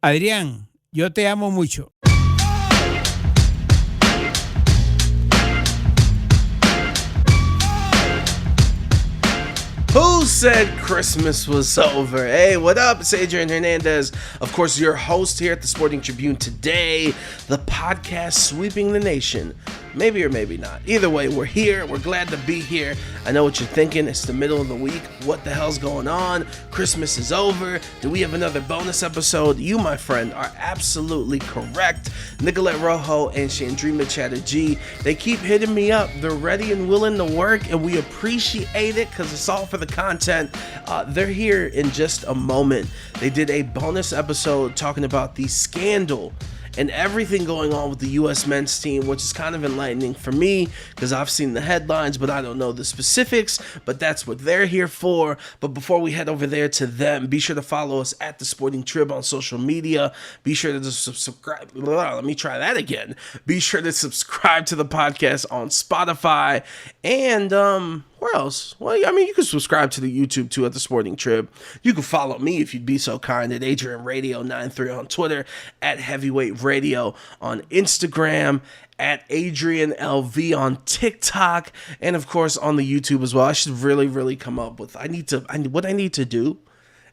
Adrián, yo te amo mucho. Who said Christmas was over? Hey, what up? It's Adrian Hernandez, of course, your host here at the Sporting Tribune Today, the podcast sweeping the nation. Maybe or maybe not. Either way, we're here. We're glad to be here. I know what you're thinking. It's the middle of the week. What the hell's going on? Christmas is over. Do we have another bonus episode? You, my friend, are absolutely correct. Nicolette Rojo and Chandrima Chatterjee, they keep hitting me up. They're ready and willing to work, and we appreciate it because it's all for the content. They're here in just a moment. They did a bonus episode talking about the scandal and everything going on with the U.S. men's team, which is kind of enlightening for me because I've seen the headlines, but I don't know the specifics, but that's what they're here for. But before we head over there to them, be sure to follow us at the Sporting Trib on social media. Be sure to subscribe. Let me try that again. Be sure to subscribe to the podcast on Spotify and, where else? Well, I mean, you can subscribe to the YouTube too at the Sporting Trib. You can follow me if you'd be so kind at Adrian Radio 93 on Twitter, at Heavyweight Radio on Instagram, at Adrian LV on TikTok, and of course on the YouTube as well. I should really come up with. What I need to do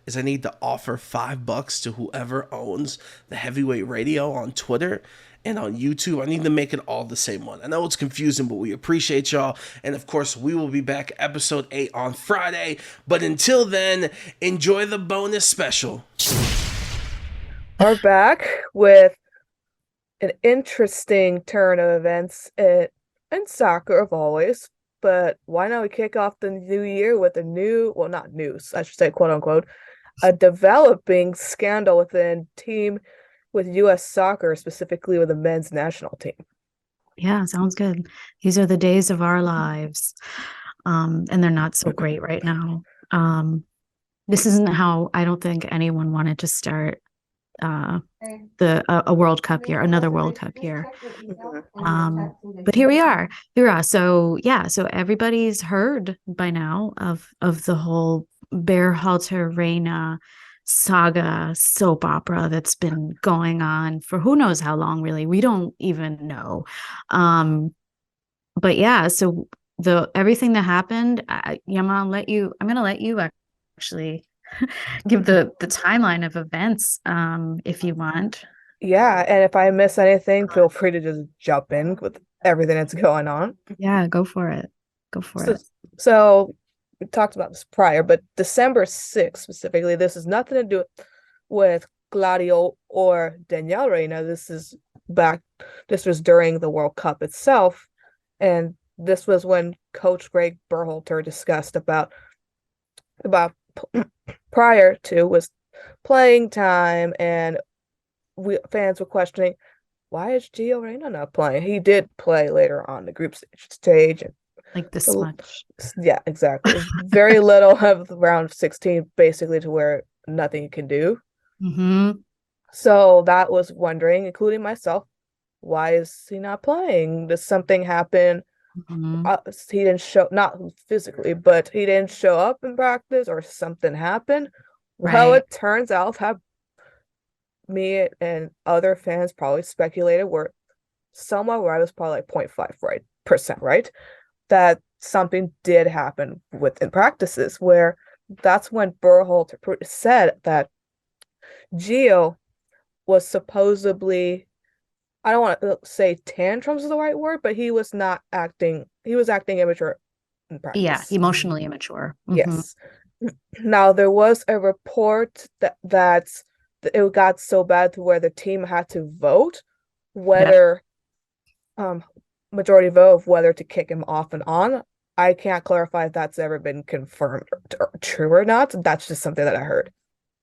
is I need to offer $5 to whoever owns the Heavyweight Radio on Twitter and on YouTube. I need to make it all the same one. I know it's confusing, but we appreciate y'all. And of course, we will be back episode 8 on Friday. But until then, enjoy the bonus special. We're back with an interesting turn of events in soccer, of always. But why not we kick off the new year with a new, well, not news, I should say, quote unquote, a developing scandal within team with U.S. soccer, specifically with the men's national team. Yeah, sounds good. These are the days of our lives, and they're not so great right now. This isn't how I don't think anyone wanted to start a World Cup year, another World Cup year. But here we are. So yeah, so everybody's heard by now of the whole Berhalter Reina saga soap opera that's been going on for who knows how long, really. We don't even know. But yeah, so everything that happened, I'm gonna let you actually give the timeline of events, if you want. Yeah, and if I miss anything, feel free to just jump in with everything that's going on. Yeah, go for it. So we talked about this prior, but December 6th specifically, this has nothing to do with Gladio or Danielle Reina. This was during the World Cup itself, and this was when Coach Greg Berhalter discussed about prior to was playing time, and fans were questioning, why is Gio Reyna not playing? He did play later on the group stage, and like this much. Yeah, exactly. Very little of round 16, basically, to where nothing you can do. Mm-hmm. So that was wondering, including myself, why is he not playing? Does something happen? Mm-hmm. He didn't show, not physically, but he didn't show up in practice, or something happened. Right. Well, it turns out that me and other fans probably speculated were somewhere where I was probably like 0.5% right, that something did happen within practices, where that's when Berhalter said that Gio was supposedly, I don't want to say tantrums is the right word, but he was acting immature in practice. Yeah, emotionally immature. Mm-hmm. Yes. Now, there was a report that it got so bad to where the team had to vote whether majority vote of whether to kick him off and on. I can't clarify if that's ever been confirmed or true or not. That's just something that I heard.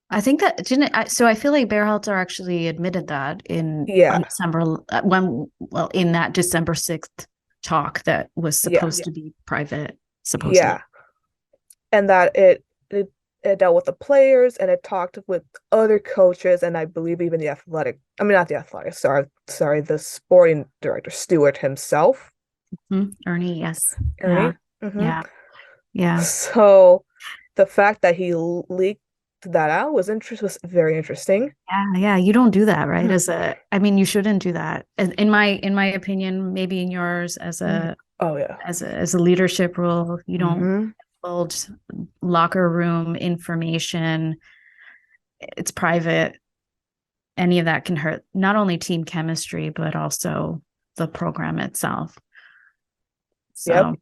I think that so I feel like Berhalter actually admitted that in December in that December 6th talk that was supposed to be private, supposedly. Yeah. And that it dealt with the players, and it talked with other coaches, and I believe even the sporting director, Stewart himself. Mm-hmm. Ernie, yes. Ernie? Yeah. Mm-hmm. Yeah. So the fact that he leaked that out. Was very interesting. Yeah, you don't do that, right? I mean, you shouldn't do that. In my opinion, maybe in yours, Oh yeah. as a leadership role, you don't divulge locker room information. It's private. Any of that can hurt not only team chemistry, but also the program itself. So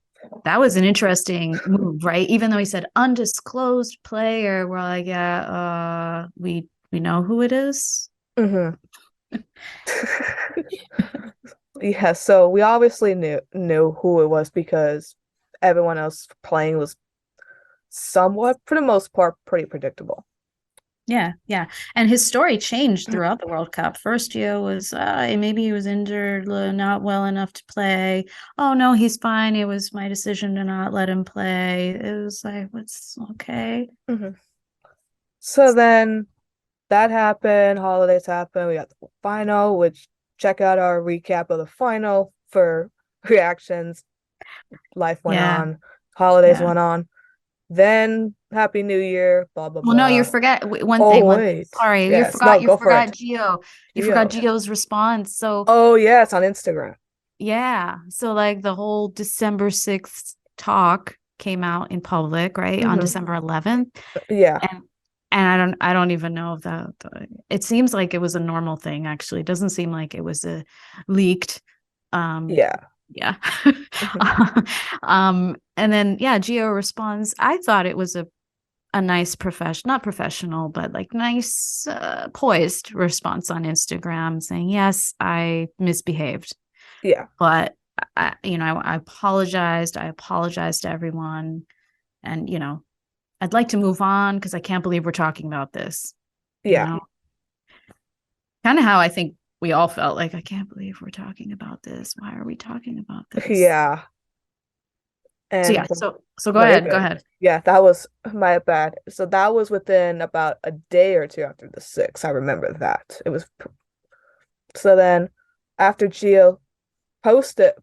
that was an interesting move, right? Even though he said undisclosed player, we're like, yeah, we know who it is. Yeah, so we obviously knew who it was because everyone else playing was somewhat, for the most part, pretty predictable. Yeah. And his story changed throughout the World Cup. First year was maybe he was injured, not well enough to play. Oh no, he's fine. It was my decision to not let him play. It was like, what's okay. So then that happened, holidays happened, we got the final, which check out our recap of the final for reactions. Life went on, holidays went on. Then Happy New Year, blah blah blah. Well, no, you forget one Oh, thing. wait. Sorry, Yes, you forgot Gio. You forgot Gio's response. So oh yeah, it's on Instagram. Yeah. So like the whole December 6th talk came out in public, right? On December 11th. Yeah. And I don't even know if that it seems like it was a normal thing, actually. It doesn't seem like it was a leaked. Yeah. And then Gio responds, I thought it was a nice not professional, but like nice poised response on Instagram saying, yes, I misbehaved. Yeah. But I apologized. I apologized to everyone. And, I'd like to move on because I can't believe we're talking about this. Yeah. Kind of how I think we all felt like, I can't believe we're talking about this. Why are we talking about this? Yeah. And so go ahead. Yeah, that was my bad. So that was within about a day or two after the 6th. I remember that. It was so then after Gio posted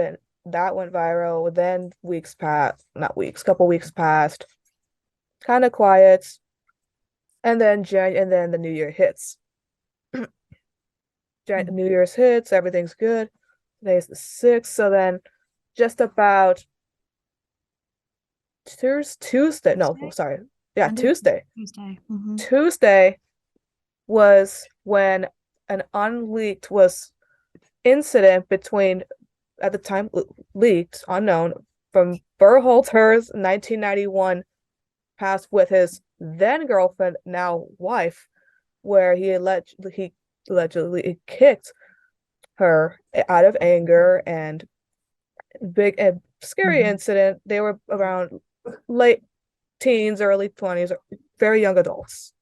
and that went viral, then couple weeks passed, kind of quiet, and then the New Year hits. New Year's hits, everything's good. Today's the 6th, so then just about Tuesday. No, sorry. Yeah, Tuesday. Tuesday was when an unleaked incident between, at the time leaked, unknown, from Berhalter's 1991 past with his then girlfriend, now wife, where he allegedly kicked her out of anger, and big and scary incident. They were around late teens, early 20s, very young adults,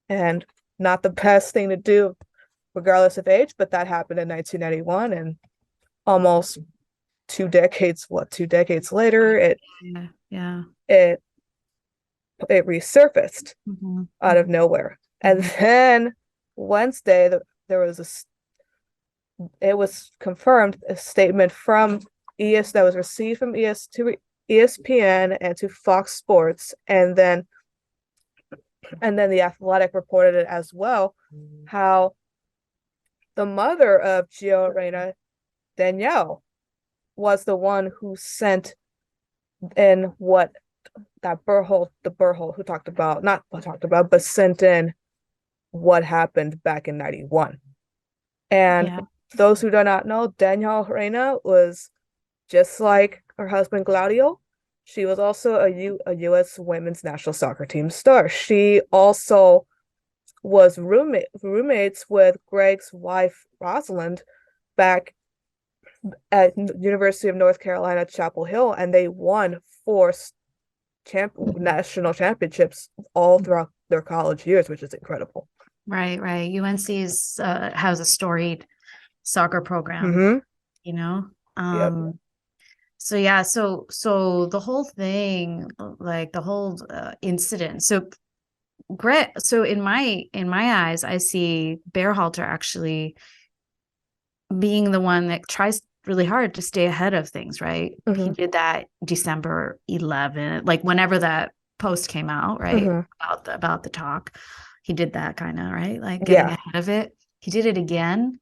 and not the best thing to do regardless of age, but that happened in 1991, and almost 2 decades later it resurfaced out of nowhere. And then Wednesday it was confirmed, a statement from that was received from ESPN and to Fox Sports, and then The Athletic reported it as well, how the mother of Gio Reyna, Danielle, was the one who sent in what that Berholt who talked about, but sent in what happened back in 91. And those who do not know, Danielle Reyna was just like her husband Claudio. She was also a U.S. women's national soccer team star. She also was roommates with Greg's wife, Rosalind, back at University of North Carolina, Chapel Hill, and they won 4 national championships all throughout their college years, which is incredible. Right. UNC's has a storied soccer program, So the whole thing, like the whole incident. So in my eyes, I see Berhalter actually being the one that tries really hard to stay ahead of things, right? He did that December 11th, like whenever that post came out, right? About the talk. He did that kind of, right? Like getting ahead of it. He did it again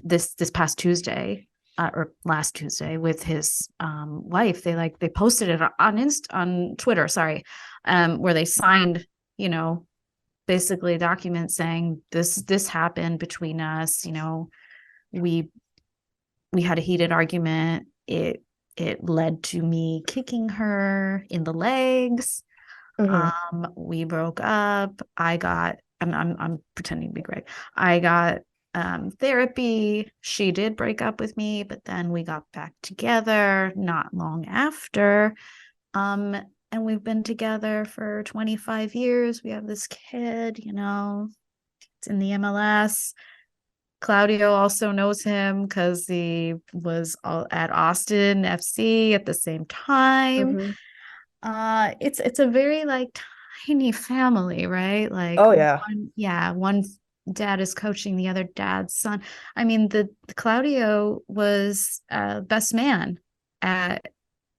this past Tuesday. Or last Tuesday with his wife. They posted it on Twitter, sorry, where they signed, basically a document saying this happened between us. We had a heated argument. It led to me kicking her in the legs. We broke up. I'm pretending to be Greg. I got therapy. She did break up with me, but then we got back together not long after. And we've been together for 25 years. We have this kid, it's in the MLS. Claudio also knows him because he was at Austin FC at the same time. It's a very like tiny family, right? Like, one dad is coaching the other dad's son. I mean, the Claudio was best man at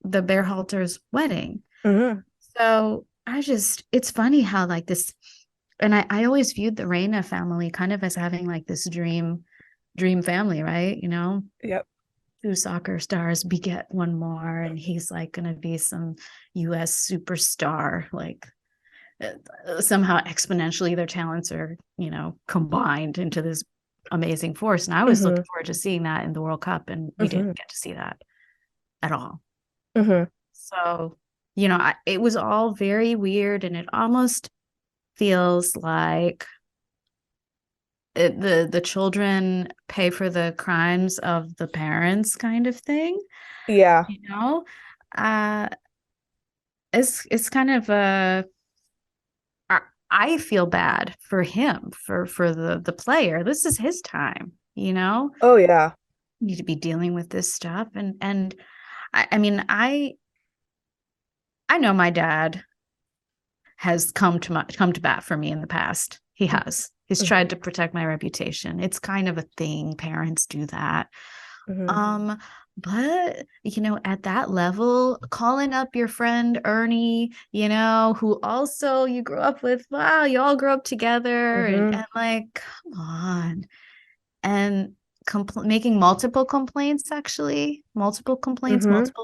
the Bearhalter's wedding. So it's funny how like this, and I always viewed the Reina family kind of as having like this dream family, right? Yep. 2 soccer stars beget one more, and he's like going to be some US superstar, like somehow exponentially their talents are, combined into this amazing force. And I was looking forward to seeing that in the World Cup, and we didn't get to see that at all. So, it was all very weird, and it almost feels like the children pay for the crimes of the parents kind of thing. Yeah. It's kind of I feel bad for him, for the player. This is his time, Oh yeah. need to be dealing with this stuff. And I mean, I know my dad has come to bat for me in the past. He has. He's tried to protect my reputation. It's kind of a thing. Parents do that. But at that level, calling up your friend Ernie, who also you grew up with, wow, you all grew up together, and like, come on, and making multiple complaints, multiple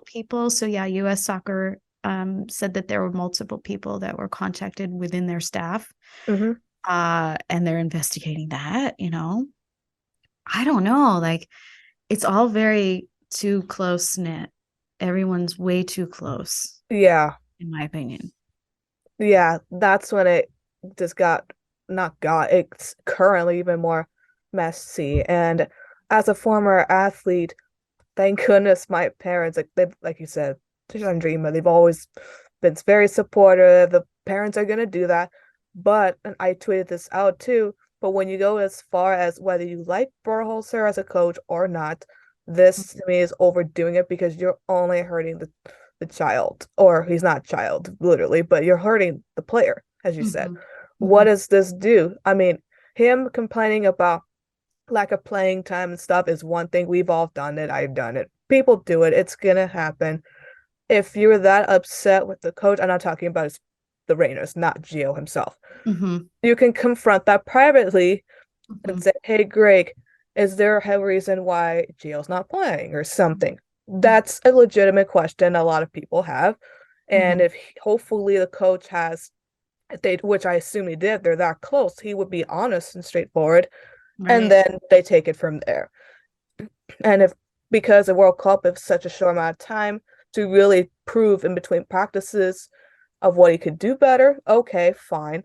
people. So yeah, US Soccer said that there were multiple people that were contacted within their staff, and they're investigating that. I don't know, like, it's all very too close knit. Everyone's way too close. Yeah. In my opinion. Yeah, that's when it just it's currently even more messy. And as a former athlete, thank goodness my parents, like you said, Dreamer, they've always been very supportive. The parents are gonna do that. But, and I tweeted this out too, but when you go as far as whether you like Berhalter as a coach or not, this to me is overdoing it, because you're only hurting the child, or he's not child literally, but you're hurting the player, as you said. What does this do? I mean, him complaining about lack of playing time and stuff is one thing. We've all done it. I've done it. People do it. It's gonna happen. If you're that upset with the coach, I'm not talking about the Rainers, not Gio himself. You can confront that privately and say, hey, Greg, is there a reason why Gio's not playing or something? That's a legitimate question a lot of people have. And if hopefully the coach has, which I assume he did, they're that close, he would be honest and straightforward. Right. And then they take it from there. And because the World Cup is such a short amount of time to really prove in between practices of what he could do better, okay, fine.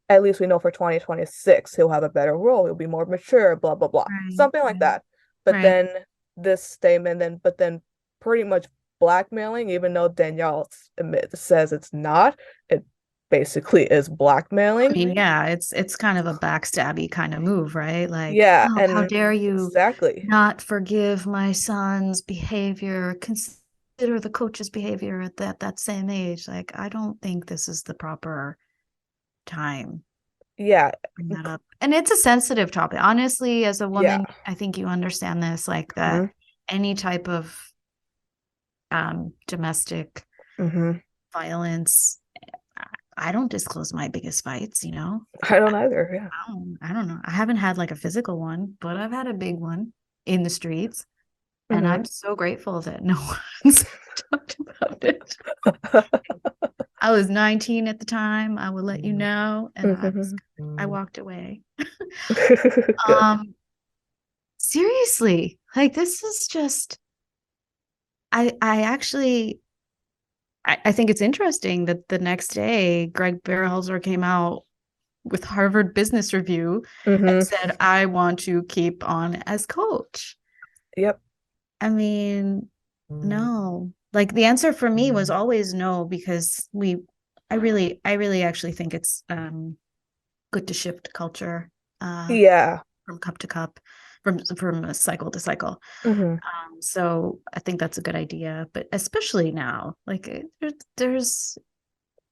At least we know for 2026 he'll have a better role. He'll be more mature, blah, blah, blah. Something like that. But then this statement, but then pretty much blackmailing, even though Danielle says it's not, it basically is blackmailing. I mean, yeah, it's kind of a backstabby kind of move, right? Like, yeah, oh, and how dare you exactly not forgive my son's behavior, consider the coach's behavior at that same age. Like, I don't think this is the proper time. Yeah. Bring that up. And it's a sensitive topic. Honestly, as a woman, I think you understand this, like that any type of domestic violence, I don't disclose my biggest fights, you know. I don't either. Yeah. I don't know. I haven't had like a physical one, but I've had a big one in the streets. And I'm so grateful that no one's talked about it. I was 19 at the time. I will let you know. And I walked away. Good. Seriously, like this is just I think it's interesting that the next day Greg Berhalter came out with Harvard Business Review and said, I want to keep on as coach. Yep. I mean, no. Like the answer for me was always no, because I really actually think it's good to shift culture Yeah. from cup to cup, from cycle to cycle. So I think that's a good idea, but especially now, like there's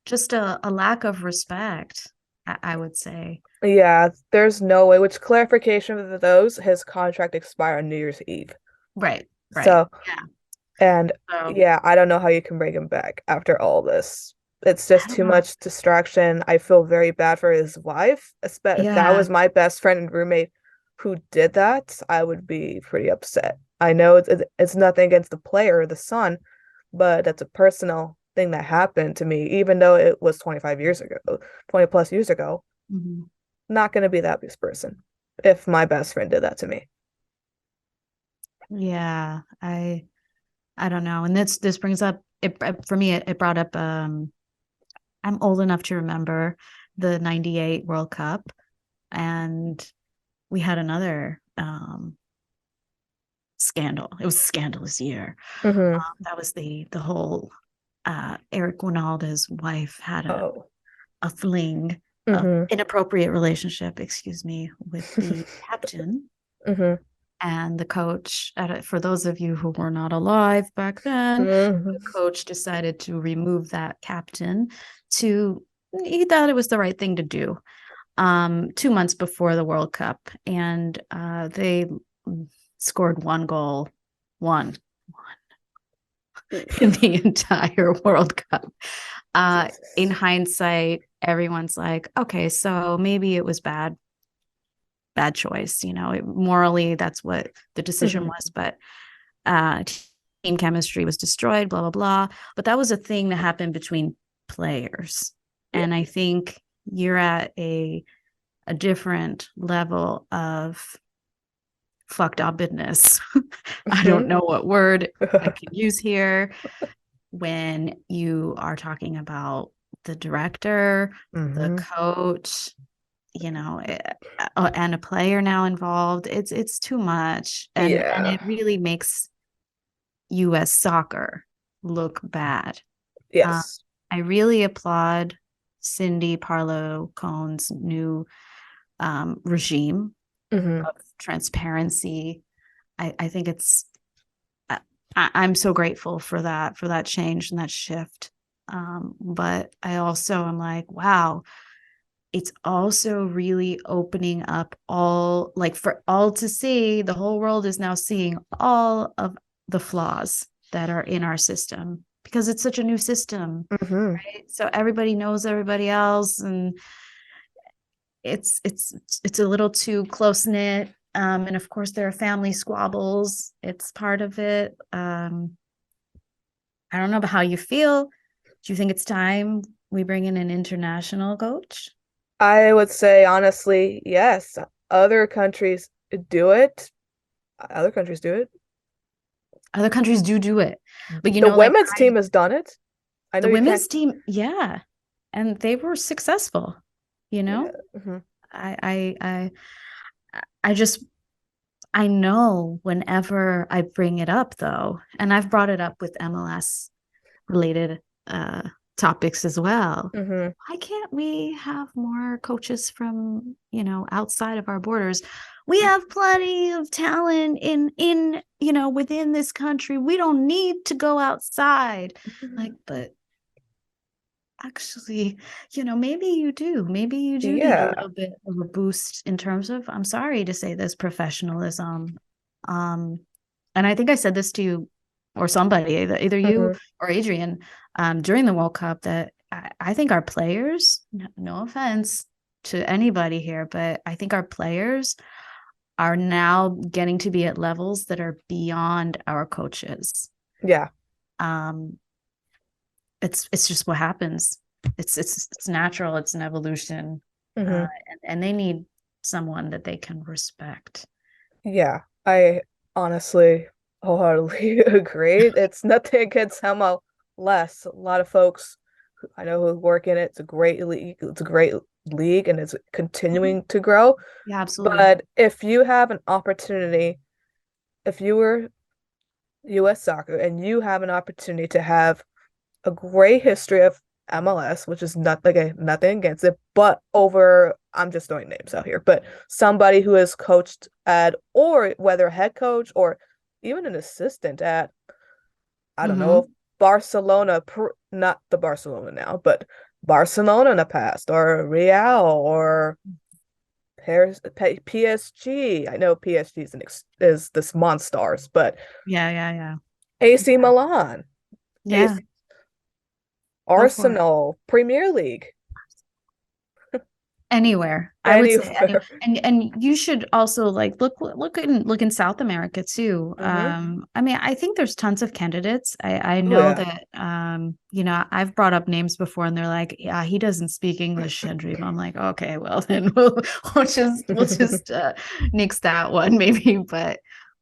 just a lack of respect, I would say. Yeah, there's no way, which clarification of those, his contract expired on New Year's Eve. Right. So, yeah. And So, yeah, I don't know how you can bring him back after all this. It's just too much distraction. I feel very bad for his wife. If that was my best friend and roommate who did that, I would be pretty upset. I know it's nothing against the player or the son, but that's a personal thing that happened to me, even though it was 25 years ago, 20 plus years ago. Not going to be that best person if my best friend did that to me. Yeah, I don't know. And this brings up it for me. It brought up. I'm old enough to remember the '98 World Cup, and we had another scandal. It was a scandalous year. That was the whole Eric Winalda's wife had a fling, inappropriate relationship, excuse me, with the captain. And the coach, for those of you who were not alive back then, the coach decided to remove that captain. He thought it was the right thing to do 2 months before the World Cup. And they scored one goal, one in the entire World Cup. In hindsight, everyone's like, okay, so maybe it was bad choice, you know, morally that's what the decision was, but team chemistry was destroyed, blah blah blah. But that was a thing that happened between players, and I think you're at a different level of fucked upness. I don't know what word I can use here when you are talking about the director, the coach, you know, and a player now involved. It's too much, and it really makes U.S. soccer look bad. Yes. I really applaud Cindy Parlow-Cohn's new regime of transparency. I think it's I'm so grateful for that change and that shift. But I also am like, wow, it's also really opening up for all to see. The whole world is now seeing all of the flaws that are in our system because it's such a new system, right? So everybody knows everybody else, and it's a little too close knit. And of course, there are family squabbles. It's part of it. I don't know about how you feel. Do you think it's time we bring in an international coach? I would say honestly, yes. Other countries do it. Other countries do it. Other countries do it, but the women's team has done it. I know the women's team, yeah, and they were successful. You know, I know whenever I bring it up though, and I've brought it up with MLS related topics as well. Why can't we have more coaches from, you know, outside of our borders? We have plenty of talent in you know, within this country. We don't need to go outside. Like, but actually, you know, maybe you do need a little bit of a boost in terms of, I'm sorry to say this, professionalism. And I think I said this to you or somebody, either you or Adrian, during the World Cup, that I think our players, no offense to anybody here, but I think our players are now getting to be at levels that are beyond our coaches. Yeah. It's just what happens. It's natural. It's an evolution, Hmm. and they need someone that they can respect. Yeah. I honestly wholeheartedly agree. It's nothing against MLS. A lot of folks I know who work in it. It's a great league. It's a great league and it's continuing to grow. Yeah, absolutely. But if you have an opportunity, if you were US soccer and you have an opportunity to have a great history of MLS, which is not like nothing against it, but over I'm just throwing names out here, but somebody who has coached at or whether a head coach or even an assistant at I don't know, Mm-hmm. Barcelona, not the Barcelona now, but Barcelona in the past, or Real, or Paris, PSG. I know PSG is this Monstars, but Yeah. AC Milan, Yeah. AC Go for it. Arsenal, Premier League, Anywhere, I would say anywhere. and you should also like look in South America too. Hmm. I mean, I think there's tons of candidates. I Oh know yeah. that I've brought up names before and they're like, yeah, he doesn't speak English, Dream. I'm like, okay, well then we'll just nix that one maybe. But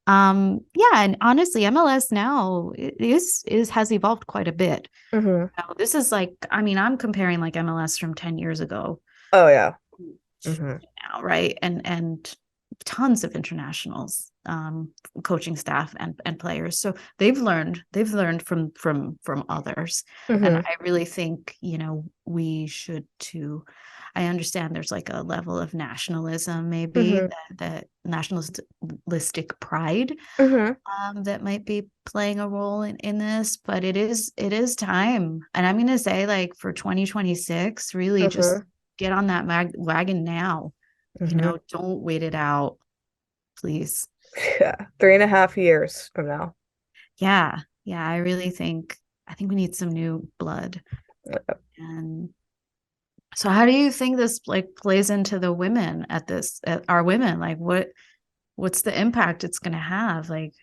yeah, and honestly, MLS now is has evolved quite a bit. Hmm. Now, this is like, I mean, I'm comparing like MLS from 10 years ago Oh yeah. Hmm. now, right? And tons of internationals, coaching staff and players. So they've learned from others. And Hmm. I really think, we should too. I understand there's like a level of nationalism, maybe Hmm. that nationalistic pride Hmm. that might be playing a role in this, but it is time. And I'm gonna say like for 2026, really just Hmm. get on that wagon now. Hmm. Don't wait it out, please. Yeah, 3.5 years from now. Yeah, yeah. I think we need some new blood. And so, how do you think this like plays into the women at our women? Like, what's the impact it's gonna have? Like,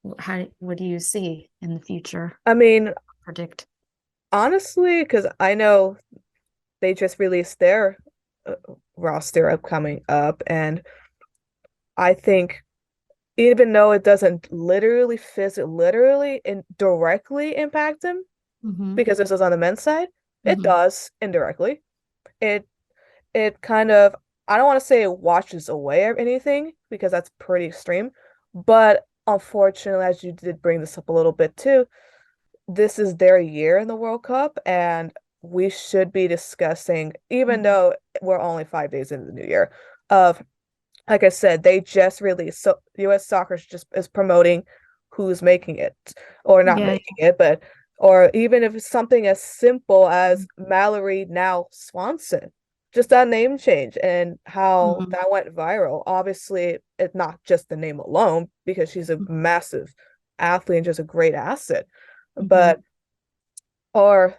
what do you see in the future? I mean, Predict. honestly, because I know they just released their uh, roster upcoming up, and I think even though it doesn't literally and directly impact them, Mm-hmm. because this is on the men's side, it Mm-hmm. does indirectly. It it kind of I don't want to say it washes away or anything because that's pretty extreme, but unfortunately, as you did bring this up a little bit too, this is their year in the World Cup, and we should be discussing, even though we're only 5 days into the new year, of like I said, they just released so US Soccer just is promoting who's making it or not Yeah. making it, but or even if it's something as simple as Mallory now Swanson, just that name change and how Mm-hmm. that went viral. Obviously, it's not just the name alone because she's a massive athlete and just a great asset, Mm-hmm. but or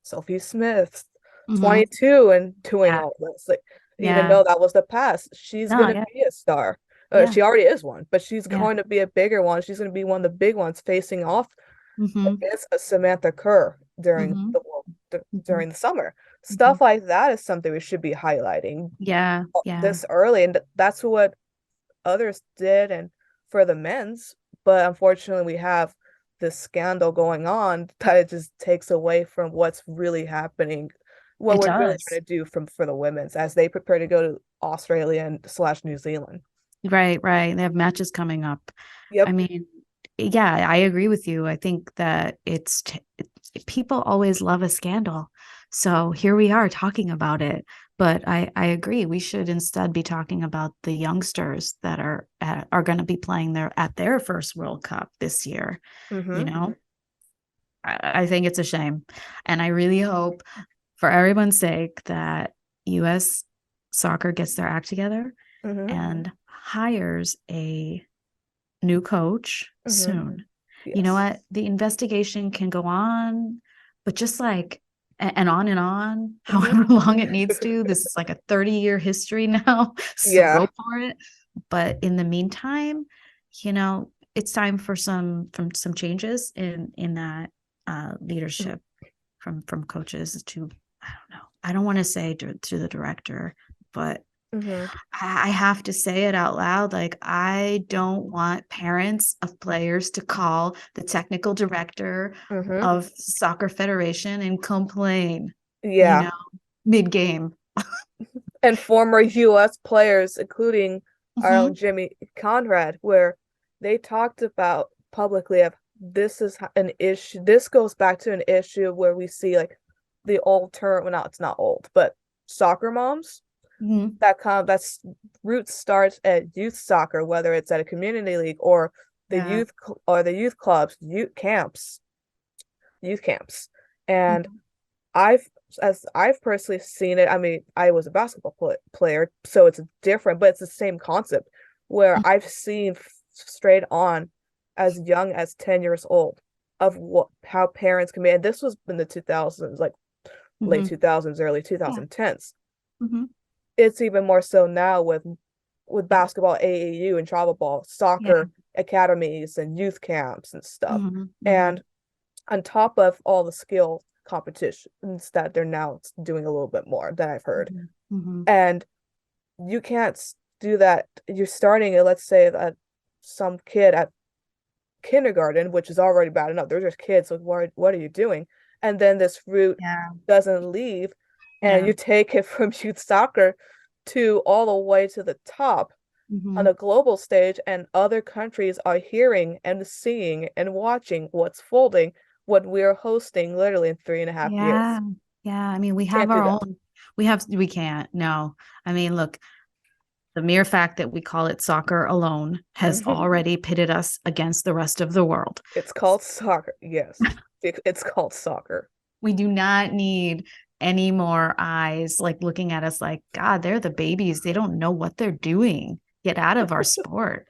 Sophie Smith, Mm-hmm. 22 and doing Yeah. all this. Like, even Yeah. though that was the past, she's No, gonna yeah. be a star. Yeah. She already is one, but she's Yeah. going to be a bigger one. She's going to be one of the big ones facing off Mm-hmm. against a Samantha Kerr Mm-hmm. Mm-hmm. during the summer. Mm-hmm. Stuff like that is something we should be highlighting Yeah. Yeah. this early, and that's what others did and for the men's, but unfortunately we have this scandal going on that it just takes away from what's really happening, what It we're really does. trying to do for the women's as they prepare to go to Australia and slash New Zealand. Right, right. They have matches coming up. I Yep. mean, yeah, I agree with you. I think that people always love a scandal. So here we are talking about it. But I agree. We should instead be talking about the youngsters that are going to be playing at their first World Cup this year. You Mm-hmm. know, I think it's a shame. And I really hope for everyone's sake that US soccer gets their act together Mm-hmm. and hires a new coach Mm-hmm. soon. You know Yes. what? The investigation can go on, but just like and on, however long it needs to. This is like a 30-year history now, so Yeah. go for it. But in the meantime, it's time for some changes in that leadership from coaches to, I don't know. I don't want to say to the director, but I have to say it out loud. Like, I don't want parents of players to call the technical director of soccer federation and complain, Yeah. mid-game. And former US players, including our own Jimmy Conrad, where they talked about publicly of this is an issue. This goes back to an issue where we see like the old term, well, it's not old, but soccer moms. That's roots starts at youth soccer, whether it's at a community league or the youth clubs, youth camps, and I've personally seen it. I mean, I was a basketball player, so it's different, but it's the same concept where I've seen straight on as young as 10 years old of how parents can be. And this was in the 2000s, like late 2000s, early 2010s. It's even more so now with basketball, AAU and travel ball, soccer academies and youth camps and stuff. And on top of all the skill competitions that they're now doing a little bit more that I've heard. And you can't do that. You're starting at, let's say that some kid at kindergarten, which is already bad enough. They're just kids. So what are you doing? And then this route doesn't leave, and you take it from youth soccer to all the way to the top on a global stage, and other countries are hearing and seeing and watching what's folding what we're hosting literally in 3.5 years. Yeah. I mean, we have our own. We can't. No. I mean, look, the mere fact that we call it soccer alone has already pitted us against the rest of the world. It's called soccer. Yes. It's called soccer. We do not need any more eyes like looking at us like, God, they're the babies. They don't know what they're doing. Get out of our sport,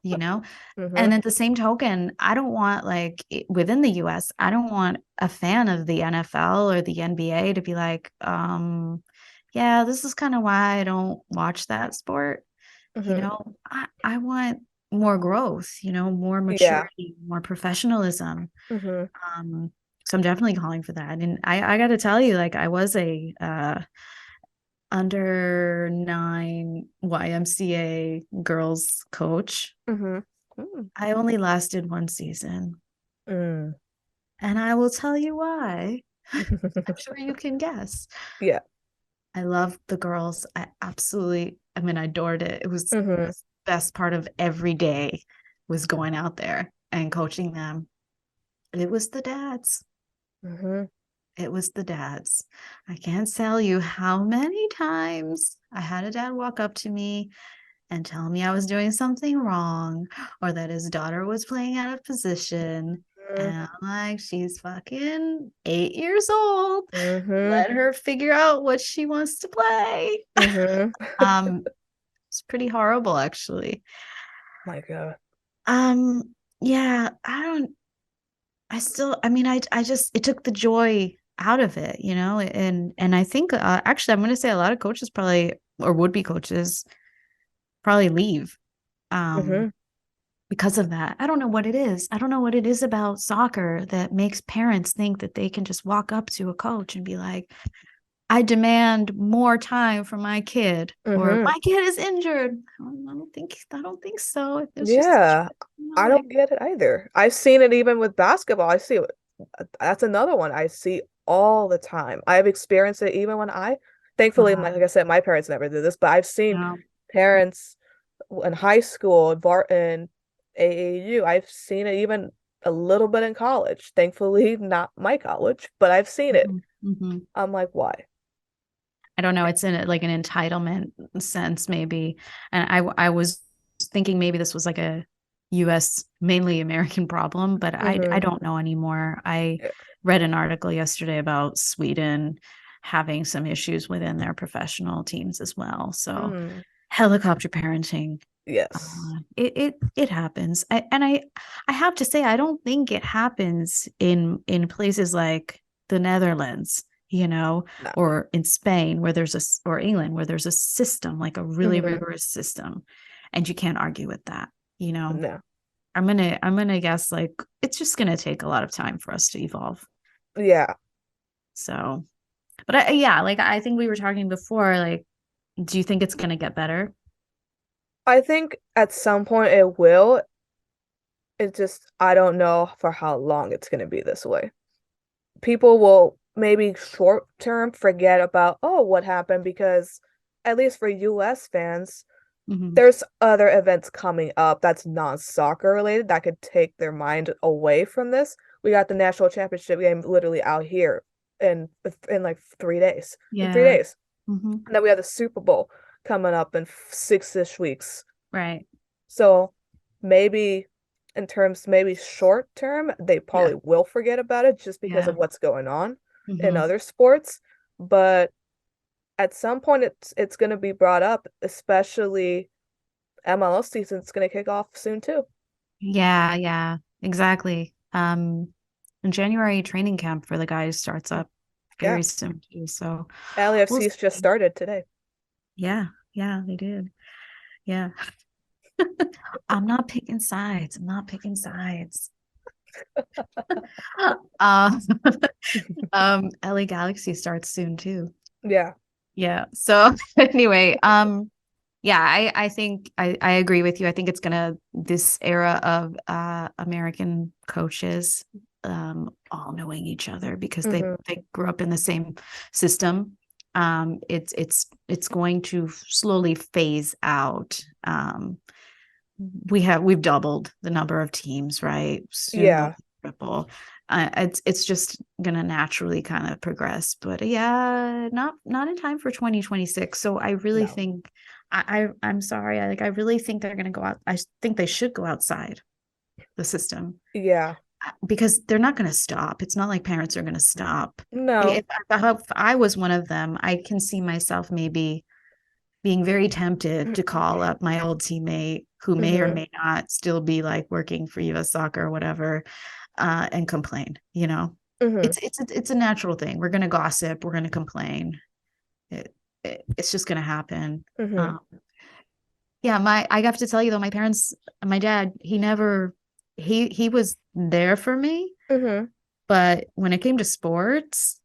And at the same token, I don't want, like, within the US, I don't want a fan of the NFL or the NBA to be like, yeah, this is kind of why I don't watch that sport. I want more growth, more maturity, more professionalism. So I'm definitely calling for that. And I got to tell you, like, I was a under 9 YMCA girls coach. I only lasted 1 season. And I will tell you why. I'm sure you can guess. Yeah. I loved the girls. I adored it. It was the best part of every day was going out there and coaching them. It was the dads. It was the dads. I can't tell you how many times I had a dad walk up to me and tell me I was doing something wrong or that his daughter was playing out of position. And I'm like, she's fucking 8 years old. Let her figure out what she wants to play. It's pretty horrible, actually. My God. Yeah, I just, it took the joy out of it, and I think, actually, I'm going to say a lot of coaches probably, or would-be coaches probably leave, because of that. I don't know what it is. I don't know what it is about soccer that makes parents think that they can just walk up to a coach and be like, I demand more time for my kid, or my kid is injured. I don't think so. I don't get it either. I've seen it even with basketball. I see it. That's another one I see all the time. I've experienced it even when thankfully, like I said, my parents never did this, but I've seen parents in high school, in AAU. I've seen it even a little bit in college. Thankfully, not my college, but I've seen it. I'm like, why? I don't know. It's in like an entitlement sense, maybe. And I was thinking maybe this was like a US, mainly American problem, but I don't know anymore. I read an article yesterday about Sweden having some issues within their professional teams as well. So helicopter parenting. Yes. It happens. I have to say, I don't think it happens in places like the Netherlands. No. or in Spain where or England where there's a system, like a really rigorous system, and you can't argue with that. No. I'm gonna guess like it's just gonna take a lot of time for us to evolve. Yeah. So, but I think we were talking before, like, do you think it's gonna get better? I think at some point it will. It's just, I don't know for how long it's going to be this way. People will maybe short term forget about, oh, what happened, because at least for US fans, there's other events coming up that's non-soccer related that could take their mind away from this. We got the national championship game literally out here in like 3 days. Yeah. In 3 days. And then we have the Super Bowl coming up in 6-ish weeks. Right. So maybe maybe short term, they probably will forget about it just because of what's going on in other sports. But at some point it's going to be brought up, especially MLS season's going to kick off soon too. Yeah, exactly. In January, training camp for the guys starts up very soon too. So LAFC's just started today. Yeah, they did. Yeah. I'm not picking sides. LA Galaxy starts soon too. Yeah. So anyway, I think I agree with you. I think it's this era of American coaches all knowing each other because they grew up in the same system. It's going to slowly phase out. We've doubled the number of teams, right? Soon triple. It's just gonna naturally kind of progress, but not in time for 2026. So I really think I'm sorry. I really think they're gonna go out. I think they should go outside the system. Yeah. Because they're not going to stop. It's not like parents are going to stop. No. If I was one of them, I can see myself maybe being very tempted to call up my old teammate who may or may not still be like working for US Soccer or whatever, and complain, It's a natural thing. We're going to gossip. We're going to complain. It's just going to happen. I have to tell you though, my dad, he was there for me, but when it came to sports,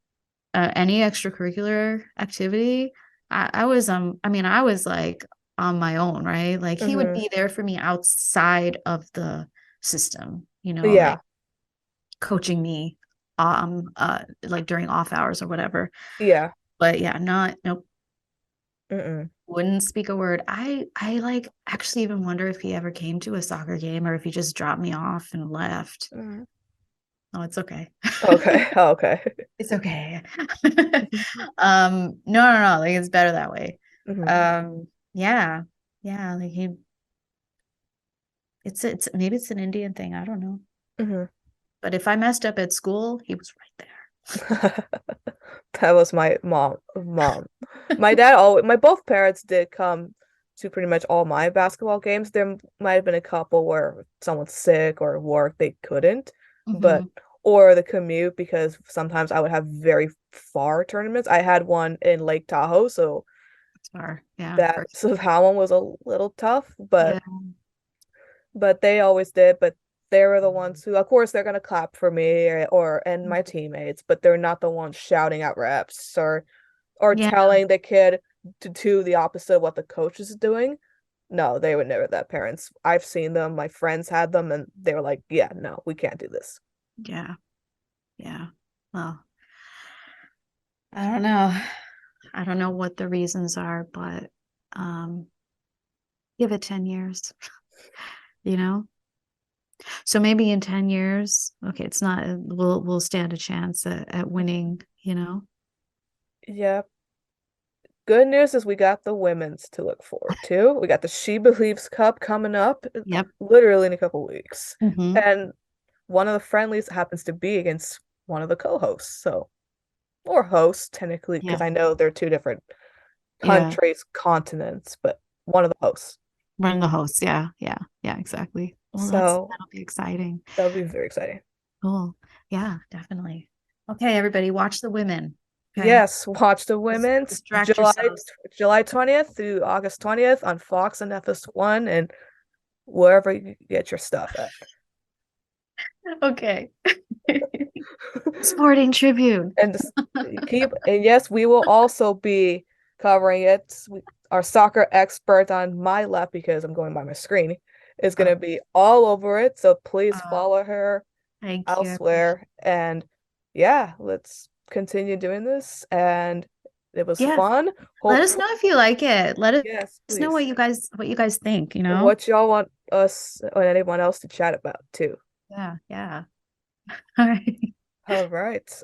any extracurricular activity, I was like on my own, right? Like he would be there for me outside of the system, like coaching me, like during off hours or whatever. Yeah. But nope. Wouldn't speak a word. I like actually even wonder if he ever came to a soccer game or if he just dropped me off and left. Oh, it's okay. Okay. Okay. It's okay. No, like it's better that way. Yeah, like it's maybe it's an Indian thing, I don't know. But if I messed up at school, he was right there. That was my mom. My dad my both parents did come to pretty much all my basketball games. There might have been a couple where someone's sick or work, they couldn't, but or the commute, because sometimes I would have very far tournaments. I had one in Lake Tahoe, so it's far. Yeah. That one was a little tough, but they always did. But they were the ones who, of course, they're gonna clap for me and my teammates, but they're not the ones shouting out reps or telling the kid to do the opposite of what the coach is doing. No, they were never that parents. I've seen them. My friends had them, and they were like, "Yeah, no, we can't do this." Yeah. Well, I don't know. I don't know what the reasons are, but give it 10 years. So maybe in 10 years, okay, it's not, we'll stand a chance at winning, Yeah. Good news is we got the women's to look forward to. We got the She Believes Cup coming up literally in a couple weeks. And one of the friendlies happens to be against one of the co-hosts. Or hosts, technically, because I know they're two different countries, continents, but one of the hosts. One of the hosts, yeah, exactly. Well, that'll be exciting. That'll be very exciting. Cool. Yeah, definitely. Okay, everybody, watch the women. Okay. Yes, watch the women's distract July yourselves. July 20th through August 20th on Fox and FS1 and wherever you get your stuff at. Okay. Sporting Tribune. And yes, we will also be covering it. Our soccer expert on my left, because I'm going by my screen, is going to be all over it. So please follow her Thank you. elsewhere. And yeah, let's continue doing this. And it was Yeah. fun. Let us know if you like it. Let us Yes, know what please. you guys think, you know? What y'all want us or anyone else to chat about too. Yeah, yeah. All right. All right.